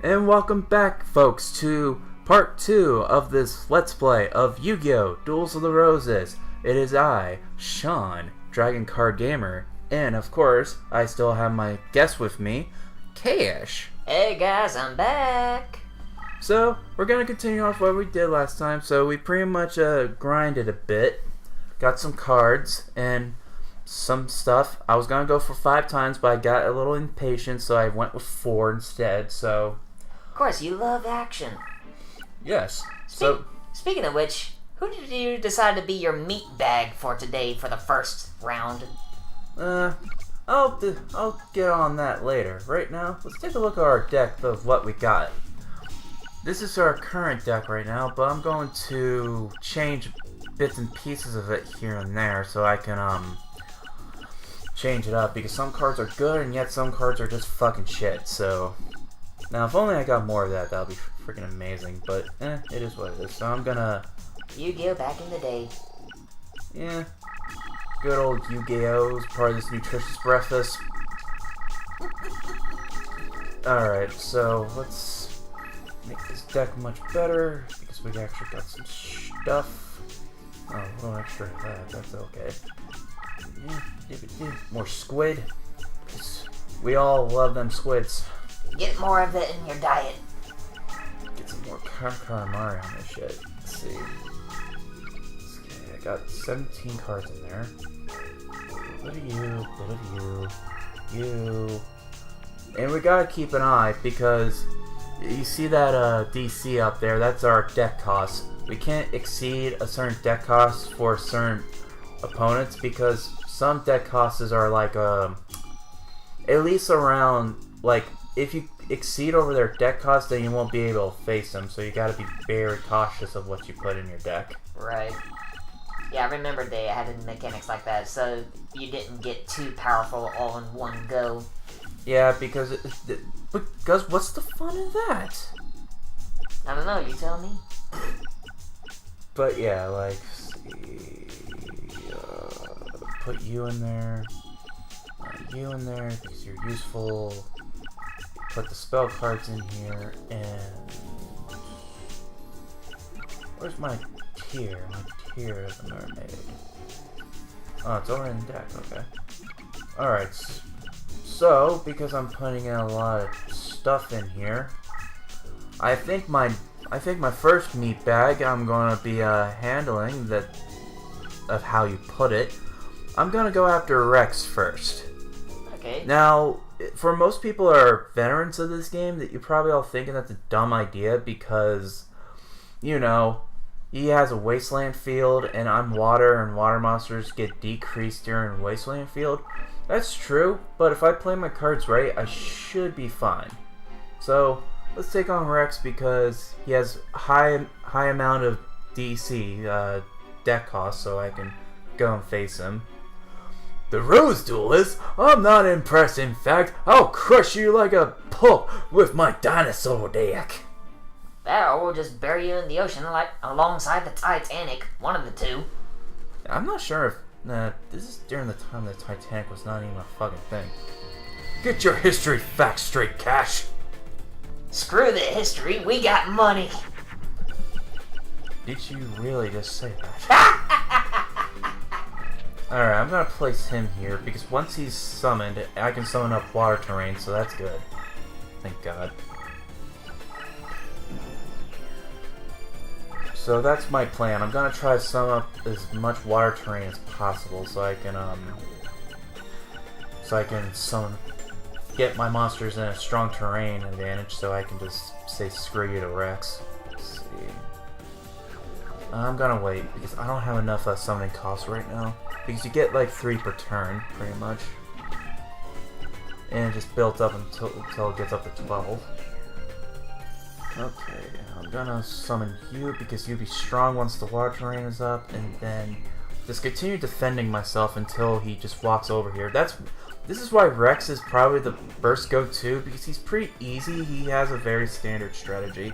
And welcome back, folks, to part 2 of this Let's Play of Yu-Gi-Oh! Duels of the Roses. It is I, Sean, Dragon Card Gamer, and of course, I still have my guest with me, Kash. Hey guys, I'm back! So, we're gonna continue off what we did last time, so we pretty much grinded a bit, got some cards, and some stuff. I was gonna go for 5 times, but I got a little impatient, so I went with 4 instead, so... Of course, you love action. Yes. Speaking of which, who did you decide to be your meat bag for today for the first round? I'll get on that later. Right now, let's take a look at our deck of what we got. This is our current deck right now, but I'm going to change bits and pieces of it here and there so I can, change it up, because some cards are good and yet some cards are just fucking shit, so... Now, if only I got more of that, that would be freaking amazing, but, it is what it is. So I'm gonna... Yu-Gi-Oh! Back in the day. Yeah. Good old Yu-Gi-Oh! Part of this nutritious breakfast. Alright, so let's make this deck much better, because we actually got some stuff. Oh, a little extra of that, that's okay. More squid. We all love them squids. Get more of it in your diet. Get some more calamari on this shit. Let's see. Okay, I got 17 cards in there. What are you? What are you? You. And we gotta keep an eye, because you see that DC up there, that's our deck cost. We can't exceed a certain deck cost for certain opponents, because some deck costs are like at least around, like, if you exceed over their deck cost, then you won't be able to face them, so you gotta be very cautious of what you put in your deck. Right. Yeah, I remember they had mechanics like that, so you didn't get too powerful all in one go. Yeah, because what's the fun in that? I don't know, you tell me. But yeah, like, see, put you in there, because you're useful. Put the spell cards in here, and where's my tier? My tier of the mermaid. Oh, it's over in the deck. Okay. All right. So, because I'm putting in a lot of stuff in here, I think my first meat bag I'm gonna be handling that of how you put it. I'm gonna go after Rex first. Okay. Now, for most people who are veterans of this game, that you're probably all thinking that's a dumb idea because, you know, he has a wasteland field and I'm water, and water monsters get decreased during wasteland field. That's true, but if I play my cards right, I should be fine. So let's take on Rex because he has high amount of DC deck cost, so I can go and face him. The Rose Duelist? I'm not impressed, in fact. I'll crush you like a pulp with my dinosaur deck. That, or we'll just bury you in the ocean like alongside the Titanic. One of the two. I'm not sure if... this is during the time the Titanic was not even a fucking thing. Get your history facts straight, Cash. Screw the history, we got money. Did you really just say that? Alright, I'm gonna place him here, because once he's summoned, I can summon up water terrain, so that's good. Thank God. So that's my plan. I'm gonna try to summon up as much water terrain as possible, so I can get my monsters in a strong terrain advantage, so I can just say screw you to Rex. Let's see. I'm gonna wait, because I don't have enough summoning costs right now. Because you get like 3 per turn, pretty much. And it just builds up until it gets up to 12. Okay, I'm gonna summon you because you'll be strong once the water terrain is up, and then just continue defending myself until he just walks over here. This is why Rex is probably the first go-to, because he's pretty easy. He has a very standard strategy.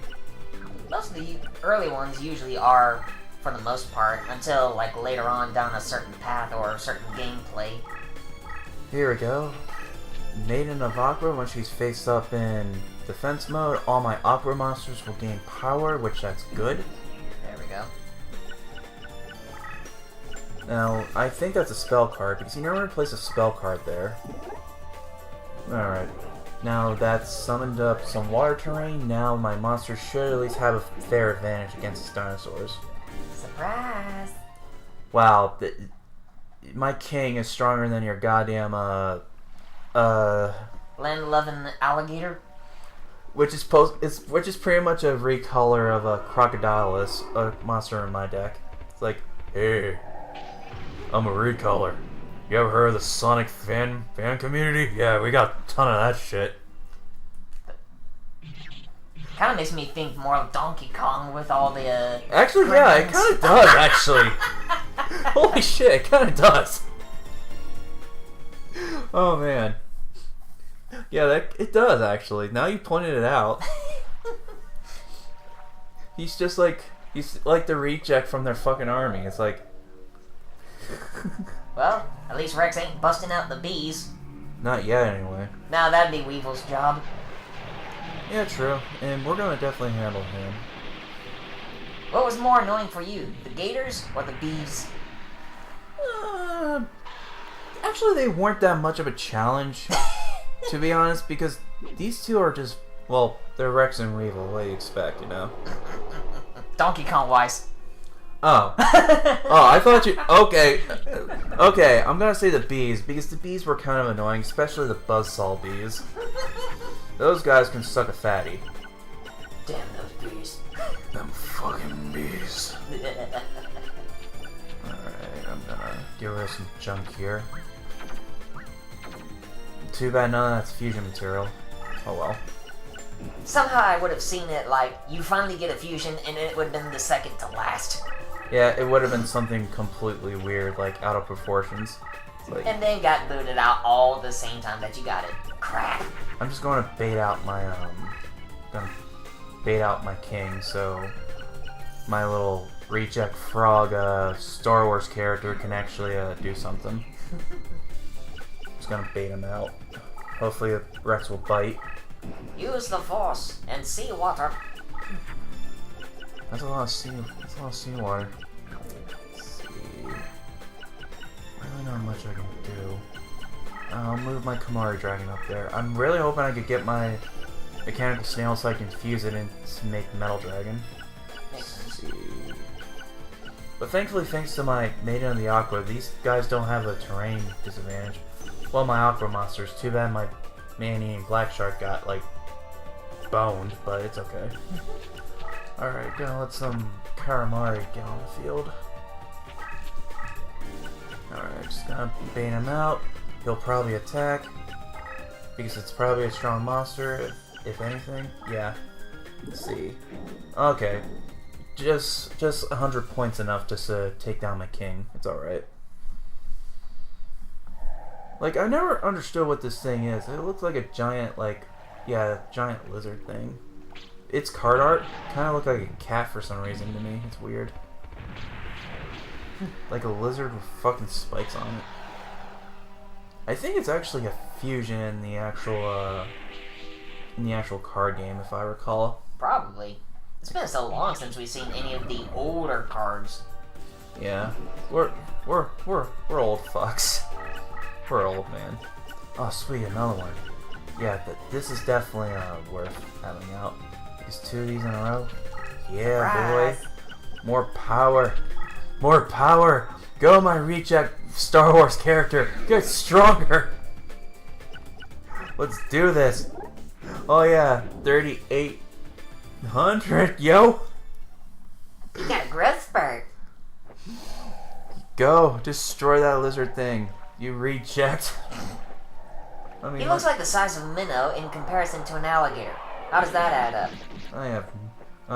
Most of the early ones usually are, for the most part, until like later on down a certain path or a certain gameplay. Here we go. Maiden of Aqua when she's faced up in defense mode. All my aqua monsters will gain power, which that's good. There we go. Now, I think that's a spell card, because you never replace a spell card there. Alright. Now that's summoned up some water terrain. Now my monsters should at least have a fair advantage against these dinosaurs. Surprise! Wow, my king is stronger than your goddamn, land-loving alligator? which is pretty much a recolor of a Crocodilus, a monster in my deck. It's like, hey, I'm a recolor. You ever heard of the Sonic fan community? Yeah, we got a ton of that shit. Kind of makes me think more of Donkey Kong with all the, Actually, yeah, it kind of does, actually. Holy shit, it kind of does. Oh, man. Yeah, it does, actually. Now you pointed it out. He's like the reject from their fucking army. It's like... Well, at least Rex ain't busting out the bees. Not yet, anyway. Now that'd be Weevil's job. Yeah, true. And we're gonna definitely handle him. What was more annoying for you, the gators or the bees? Actually, they weren't that much of a challenge, to be honest, because these two are just, well, they're Rex and Weevil. What do you expect, you know? Donkey Kong wise. Oh. Oh, I thought you... Okay. Okay, I'm gonna say the bees, because the bees were kind of annoying, especially the buzzsaw bees. Those guys can suck a fatty. Damn those bees. Them fucking bees. Alright, I'm gonna get rid of some junk here. Too bad none of that's fusion material. Oh well. Somehow I would have seen it like, you finally get a fusion and it would have been the second to last. Yeah, it would have been something completely weird, like out of proportions. Like, And then got booted out all the same time that you got it. Crap. I'm just going to bait out my king, so my little reject frog Star Wars character can actually do something. Just gonna bait him out. Hopefully Rex will bite. Use the force and seawater. That's a lot of seawater. Let's see. Really not much I can do. I'll move my Kamari Dragon up there. I'm really hoping I could get my mechanical snail so I can fuse it and make Metal Dragon. Let's see. But thankfully, thanks to my Maiden of the Aqua, these guys don't have a terrain disadvantage. Well, my Aqua monsters. Too bad my man-eating Black Shark got, like, boned, but it's okay. Alright, gonna let some Karamari get on the field. Alright, just gonna bait him out. He'll probably attack, because it's probably a strong monster, if anything. Yeah. Let's see. Okay. Just 100 points enough just to take down my king. It's alright. Like, I never understood what this thing is. It looks like a giant, giant lizard thing. Its card art kind of looked like a cat for some reason to me. It's weird. Like a lizard with fucking spikes on it. I think it's actually a fusion in the actual card game, if I recall. Probably. It's been so long since we've seen any of the older cards. Yeah, we're old fucks. We're old, man. Oh, sweet, another one. Yeah, this is definitely worth having out. Is 2 of these in a row? Yeah, Surprise. boy. More power. More power. Go, my reject Star Wars character. Get stronger. Let's do this. Oh yeah, 3,800, yo. You got a growth spurt. Go, destroy that lizard thing. You reject. He looks like the size of a minnow in comparison to an alligator. How does that add up? I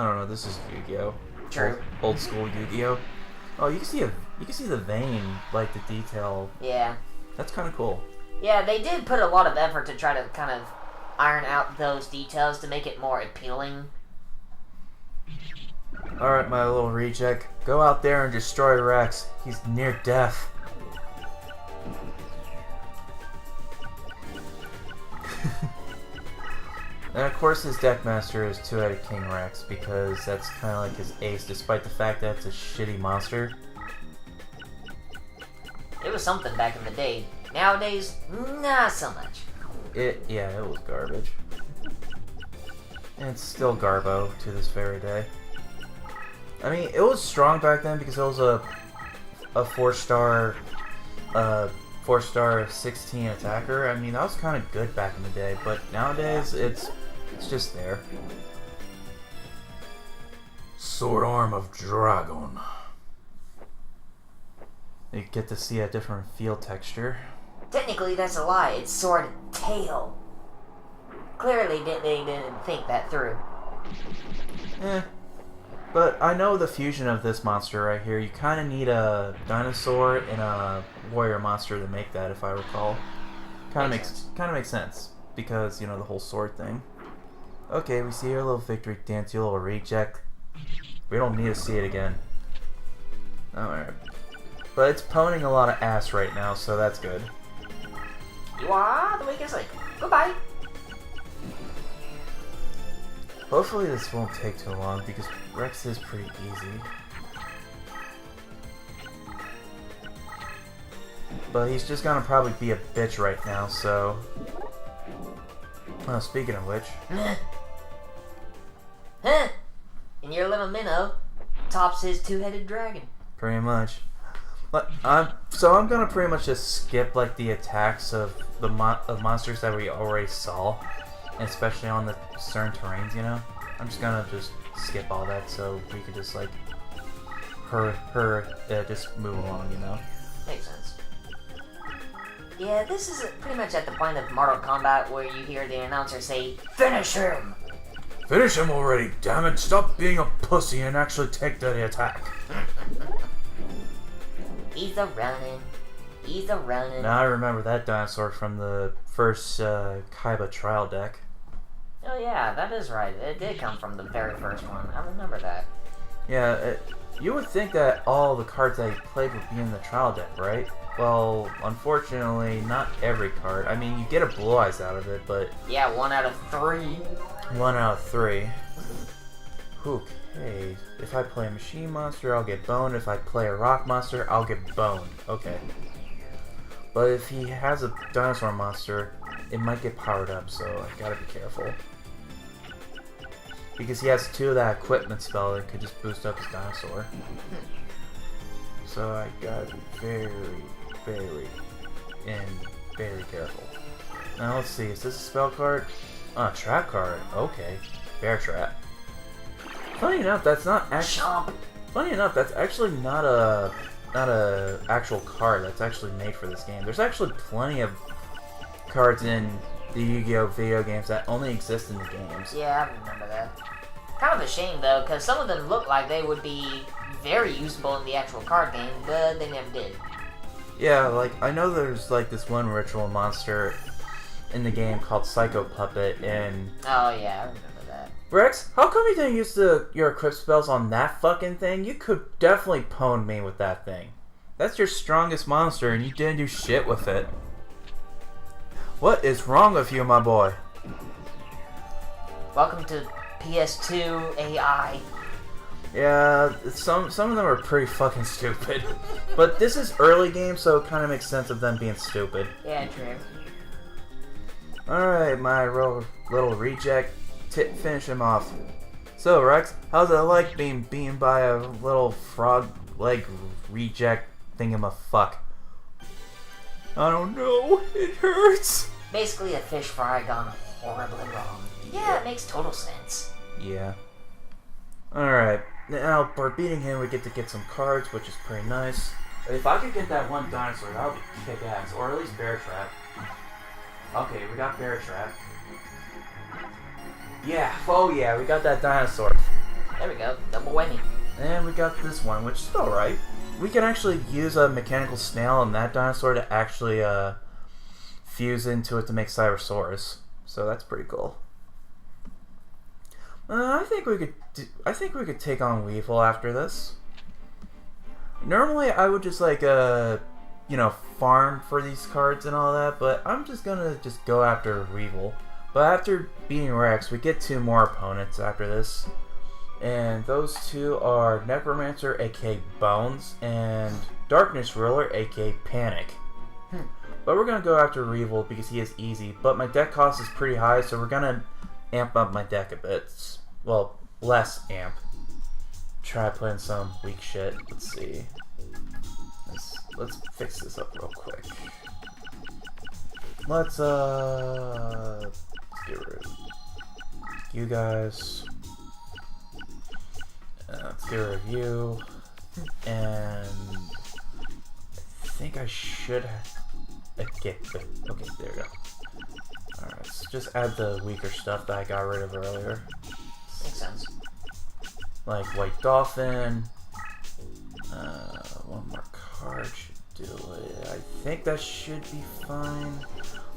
don't know. This is Yu-Gi-Oh. True. Old school Yu-Gi-Oh. Oh, you can see the vein, like the detail. Yeah. That's kind of cool. Yeah, they did put a lot of effort to try to kind of iron out those details to make it more appealing. All right, my little reject, go out there and destroy Rex. He's near death. And of course his deckmaster is Two-Headed King Rex, because that's kind of like his ace, despite the fact that it's a shitty monster. It was something back in the day. Nowadays, not so much. Yeah, it was garbage. And it's still garbo to this very day. I mean, it was strong back then because it was a 4-star 16 attacker. I mean, that was kind of good back in the day, but nowadays it's just there. Sword Arm of Dragon. You get to see a different field texture. Technically, that's a lie. It's Sword Tail. Clearly, they didn't think that through. But I know the fusion of this monster right here. You kind of need a dinosaur and a warrior monster to make that, if I recall. Kind of makes sense because you know the whole sword thing. Okay, we see your little victory dance, your little reject. We don't need to see it again. Alright. But it's poning a lot of ass right now, so that's good. You are the weakest link. Goodbye. Hopefully this won't take too long because Rex is pretty easy. But he's just gonna probably be a bitch right now, so... Well, speaking of which... Huh? And your little minnow tops his two-headed dragon. Pretty much. But so I'm gonna pretty much just skip like the attacks of the monsters that we already saw, and especially on the certain terrains. You know, I'm just gonna skip all that so we could just like just move along. You know. Makes sense. Yeah, this is pretty much at the point of Mortal Kombat where you hear the announcer say, "Finish him!" Finish him already, damn it! Stop being a pussy and actually take the attack. He's a running. He's a running. Now I remember that dinosaur from the first Kaiba trial deck. Oh yeah, that is right. It did come from the very first one. I remember that. Yeah, you would think that all the cards that you played would be in the trial deck, right? Well, unfortunately, not every card. I mean, you get a Blue Eyes out of it, but... Yeah, 1 out of 3. 1 out of 3. Okay. If I play a Machine Monster, I'll get boned. If I play a Rock Monster, I'll get boned. Okay. But if he has a Dinosaur Monster, it might get powered up, so I gotta be careful. Because he has 2 of that equipment spell that could just boost up his dinosaur. So I gotta be very careful. Now let's see, is this a spell card? Oh, trap card. Okay. Bear trap. Funny enough, that's not actually... Funny enough, that's actually not a actual card that's actually made for this game. There's actually plenty of cards in the Yu-Gi-Oh! Video games that only exist in the games. Yeah, I remember that. Kind of a shame, though, because some of them look like they would be very usable in the actual card game, but they never did. Yeah, like, I know there's, like, this one ritual monster in the game called Psycho Puppet, and... Oh, yeah, I remember that. Rex, how come you didn't use your equip spells on that fucking thing? You could definitely pwn me with that thing. That's your strongest monster, and you didn't do shit with it. What is wrong with you, my boy? Welcome to PS2 AI. Yeah, some of them are pretty fucking stupid. But this is early game, so it kind of makes sense of them being stupid. Yeah, true. Alright, my little reject. Finish him off. So, Rex, how's it like being beaten by a little frog leg reject thingamafuck? I don't know. It hurts. Basically a fish fry gone horribly wrong. Yeah, it makes total sense. Yeah. Alright. Now, for beating him, we get to get some cards, which is pretty nice. If I could get that one dinosaur, that would be kick-ass. Or at least Bear Trap. Okay, we got Bear Trap. Yeah, oh yeah, we got that dinosaur. There we go, double whammy. And we got this one, which is alright. We can actually use a mechanical snail and that dinosaur to actually fuse into it to make Cybersaurus. So that's pretty cool. I think we could take on Weevil after this. Normally I would just like you know, farm for these cards and all that, but I'm just gonna go after Weevil. But after beating Rex, we get 2 more opponents after this. And those 2 are Necromancer, aka Bones, and Darkness Ruler, aka Panic. But we're going to go after Weevil because he is easy. But my deck cost is pretty high, so we're going to amp up my deck a bit. Well, less amp. Try playing some weak shit. Let's see. Let's fix this up real quick. Let's get rid of you guys. Let's get rid of you. And I think I should okay, there we go. Alright, let's just add the weaker stuff that I got rid of earlier. Makes sense. Like White Dolphin. 1 more card should do it. I think that should be fine.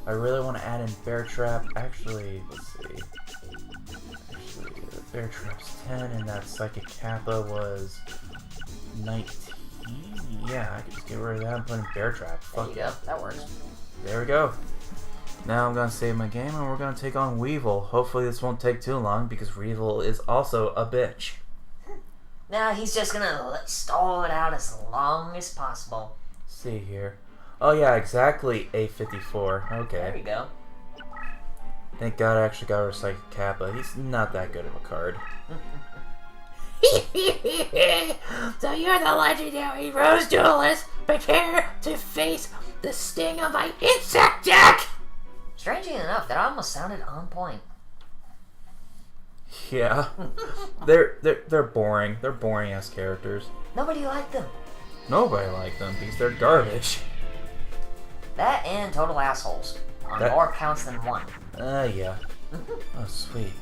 I really want to add in Bear Trap. Actually, let's see. Actually, the Bear Trap's 10, and that Psychic Kappa was 19. Yeah, I could just get rid of that and put in Bear Trap. There you go. That works. There we go. Now I'm gonna save my game, and we're gonna take on Weevil. Hopefully, this won't take too long because Weevil is also a bitch. Now he's just gonna stall it out as long as possible. See here. Oh yeah, exactly. A54. Okay. There you go. Thank God I actually got rid of Psychic Kappa. He's not that good of a card. So you're the legendary Rose Duelist. Prepare to face the sting of my insect deck. Strangely enough, that almost sounded on point. Yeah. They're boring. They're boring ass characters. Nobody liked them. Nobody liked them because they're garbage. That and total assholes. On more counts than one. Yeah. Oh, sweet.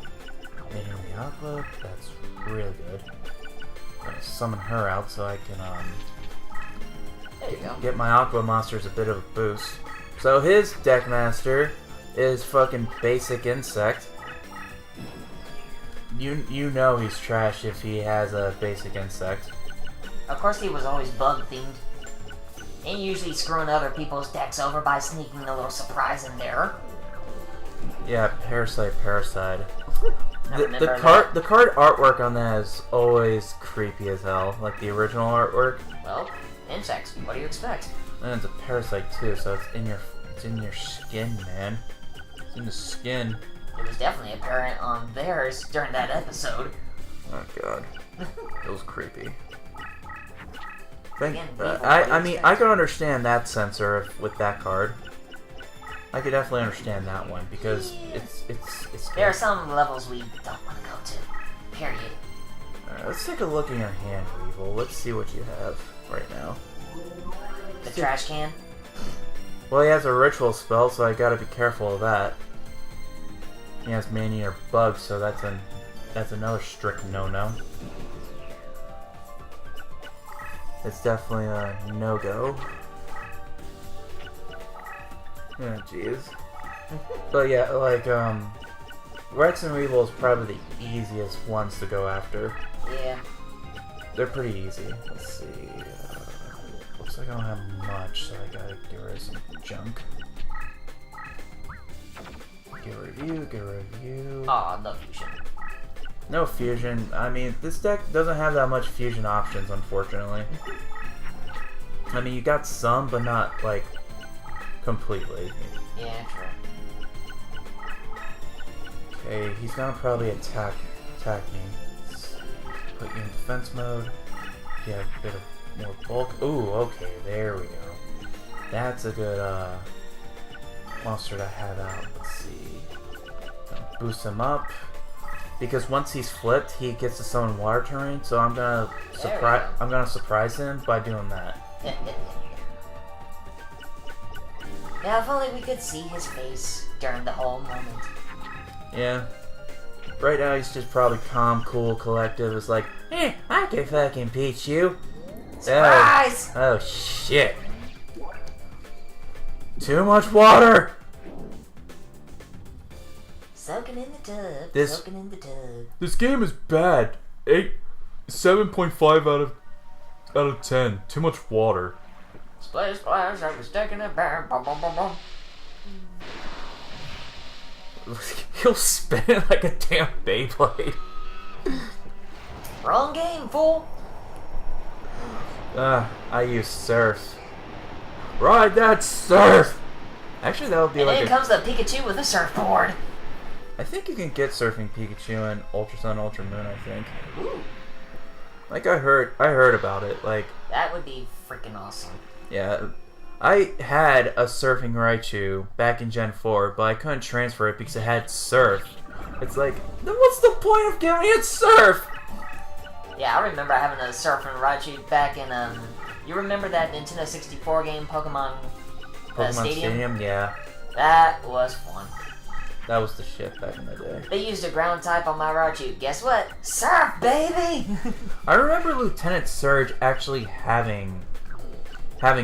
Maiden of the Aqua, that's really good. I'm gonna summon her out so I can, There you go. get my Aqua monsters a bit of a boost. So his Deckmaster is fucking basic insect. You know he's trash if he has a basic insect. Of course he was always bug themed. And usually screwing other people's decks over by sneaking a little surprise in there. Yeah, Parasite. The that. card artwork on that is always creepy as hell, like the original artwork. Well, insects. What do you expect? And it's a parasite too, so it's in your skin, man. It's in the skin. It was definitely apparent on theirs during that episode. Oh god, it was creepy. Again, I mean, I can understand that censor with that card. I could definitely understand that one because it's There are some levels we don't want to go to. Period. Alright, let's take a look in your hand, Weevil. Let's see what you have right now. The trash can. Well, he has a ritual spell, so I gotta be careful of that. He has Mania or Bug, so that's another strict no-no. It's definitely a no-go. Oh, jeez. But yeah, like, Rex and Weevil is probably the easiest ones to go after. Yeah. They're pretty easy. Let's see. Looks like I don't have much, so I gotta get rid of some junk. Get rid of you. Aw, no fusion. No fusion. I mean, this deck doesn't have that much fusion options, unfortunately. I mean, you got some, but not, like, completely. Yeah, true. Okay, he's gonna probably attack me. Let's put you in defense mode. You have a bit of more bulk. Ooh, okay, there we go. That's a good monster to have out. Let's see. Gonna boost him up. Because once he's flipped, he gets to summon water terrain, so I'm gonna surprise him by doing that. Now, if only we could see his face during the whole moment. Yeah. Right now he's just probably calm, cool, collective. It's like, hey, I can fucking beat you. Surprise! Oh shit. Too much water! Soaking in the tub. This- Soaking in the tub. This game is bad. 7.5 out of 10. Too much water. Splash, splash, I was taking a bath. Boom, boom, boom, boom. he'll spin it like a damn Beyblade. Wrong game, fool. I use Surf. Ride that Surf! Actually, that would be and like then comes the Pikachu with a surfboard. I think you can get Surfing Pikachu in Ultra Sun, Ultra Moon, I think. Ooh. Like, I heard about it, like... That would be freaking awesome. Yeah, I had a Surfing Raichu back in Gen 4, but I couldn't transfer it because it had Surf. It's like, then what's the point of giving it Surf? Yeah, I remember having a Surfing Raichu back in, you remember that Nintendo 64 game, Pokemon Stadium? Yeah. That was fun. That was the shit back in the day. They used a ground type on my Raichu. Guess what? Surf, baby! I remember Lieutenant Surge actually having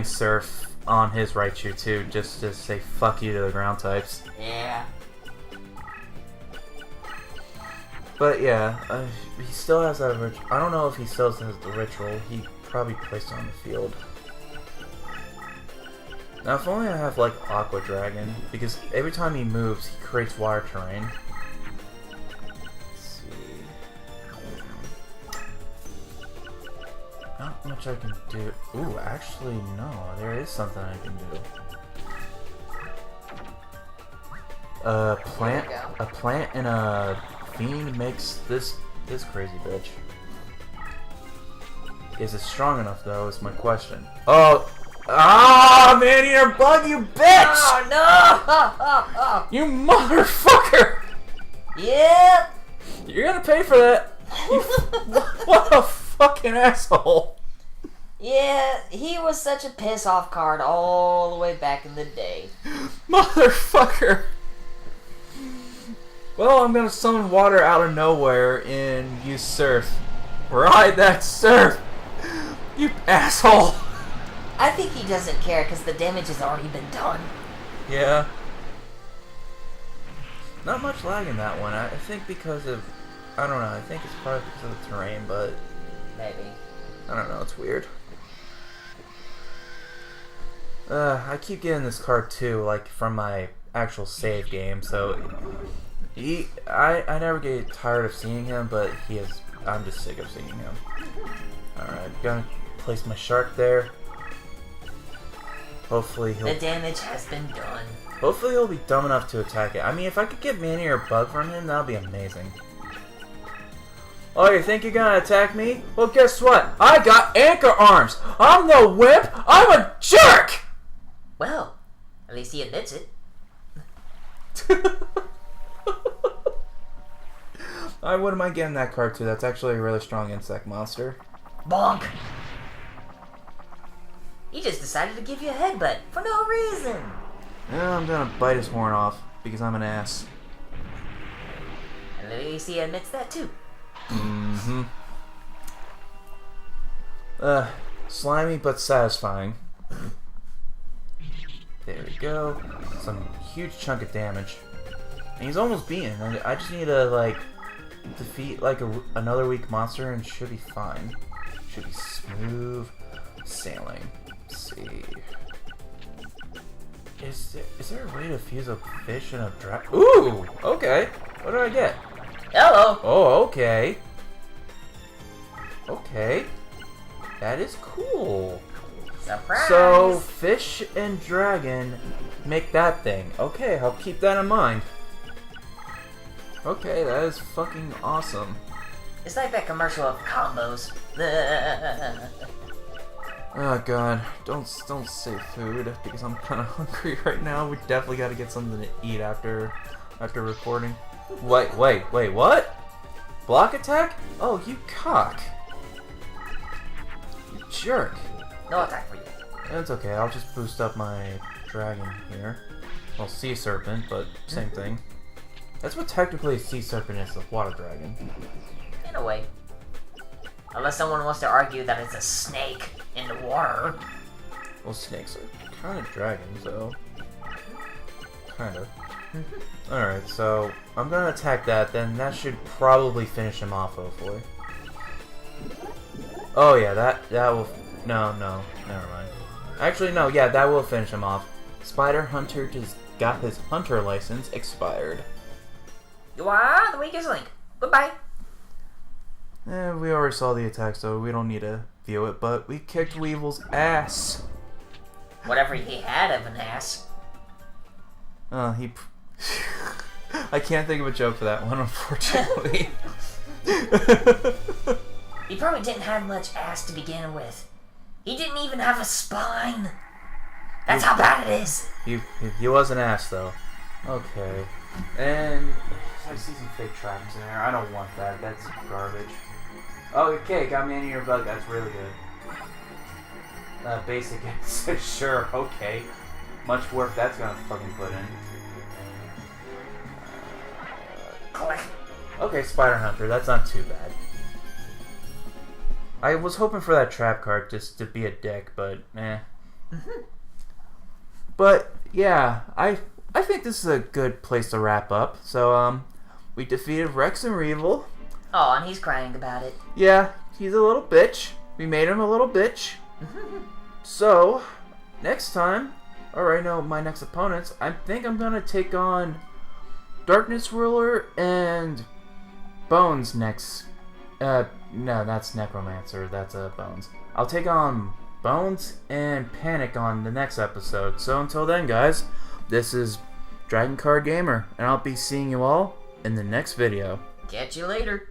Surf on his Raichu too, just to say fuck you to the ground types. Yeah. But yeah, he still has that ritual. I don't know if he still has the ritual. He probably placed it on the field. Now, if only I have, like, Aqua Dragon, because every time he moves, he creates water terrain. Let's see... Not much I can do. Ooh, actually, no. There is something I can do. A plant and a fiend makes this crazy bitch. Is it strong enough, though, is my question. Oh! Ah, man, you're a bug, you bitch! Oh, no! You motherfucker! Yeah! You're gonna pay for that. What a fucking asshole! Yeah, he was such a piss-off card all the way back in the day. Motherfucker! Well, I'm gonna summon water out of nowhere and use Surf. Ride that Surf! You asshole! I think he doesn't care because the damage has already been done. Yeah. Not much lag in that one. I think because of... I don't know. I think it's probably because of the terrain, but... Maybe. I don't know. It's weird. I keep getting this card too, like, from my actual save game, so... I never get tired of seeing him, but he is... I'm just sick of seeing him. Alright, gonna place my shark there. Hopefully he'll... The damage has been done. Hopefully he'll be dumb enough to attack it. I mean, if I could get Manny or Bug from him, that would be amazing. Oh, you think you're gonna attack me? Well, guess what? I got anchor arms! I'm no wimp! I'm a jerk! Well, at least he admits it. I wouldn't mind getting that card too. That's actually a really strong insect monster. Bonk! He just decided to give you a headbutt for no reason. Yeah, I'm gonna bite his horn off because I'm an ass. And at least he admits that too. Mm-hmm. Slimy but satisfying. There we go. Some huge chunk of damage. And he's almost beaten. I just need to, like, defeat, like, another weak monster and should be fine. Should be smooth sailing. Let's see. Is there a way to fuse a fish and a dragon? Ooh! Okay. What do I get? Hello! Oh, okay. Okay. That is cool. Surprise! So, fish and dragon make that thing. Okay, I'll keep that in mind. Okay, that is fucking awesome. It's like that commercial of combos. Oh god, don't say food because I'm kind of hungry right now. We definitely got to get something to eat after recording. Wait, what? Block attack? Oh, you cock. You jerk. No attack for you. It's okay, I'll just boost up my dragon here. Well, sea serpent, but same thing. That's what technically a sea serpent is, a water dragon. In a way. Unless someone wants to argue that it's a snake in the water. Well, snakes are kind of dragons, though. Kind of. Alright, so I'm gonna attack that, then that should probably finish him off, hopefully. Oh yeah, that will... No, never mind. Actually, no, yeah, that will finish him off. Spider Hunter just got his hunter license expired. You are the weakest link. Goodbye. We already saw the attack, so we don't need to view it, but we kicked Weevil's ass. Whatever he had of an ass. I can't think of a joke for that one, unfortunately. He probably didn't have much ass to begin with. He didn't even have a spine. That's how bad it is. He was an ass, though. Okay. And I see some fake traps in there. I don't want that. That's garbage. Oh, okay. Got me in your bug. That's really good. Basic answer. Sure. Okay. Much work that's gonna fucking put in. Okay, Spider Hunter. That's not too bad. I was hoping for that trap card just to be a dick, but eh. But yeah, I think this is a good place to wrap up. So we defeated Rex and Weevil. Oh, and he's crying about it. Yeah, he's a little bitch. We made him a little bitch. So next time, alright, no, my next opponents, I think I'm gonna take on Darkness Ruler and Bones next. No, that's Necromancer. That's Bones. I'll take on Bones and Panic on the next episode. So until then, guys, this is Dragon Card Gamer, and I'll be seeing you all in the next video. Catch you later.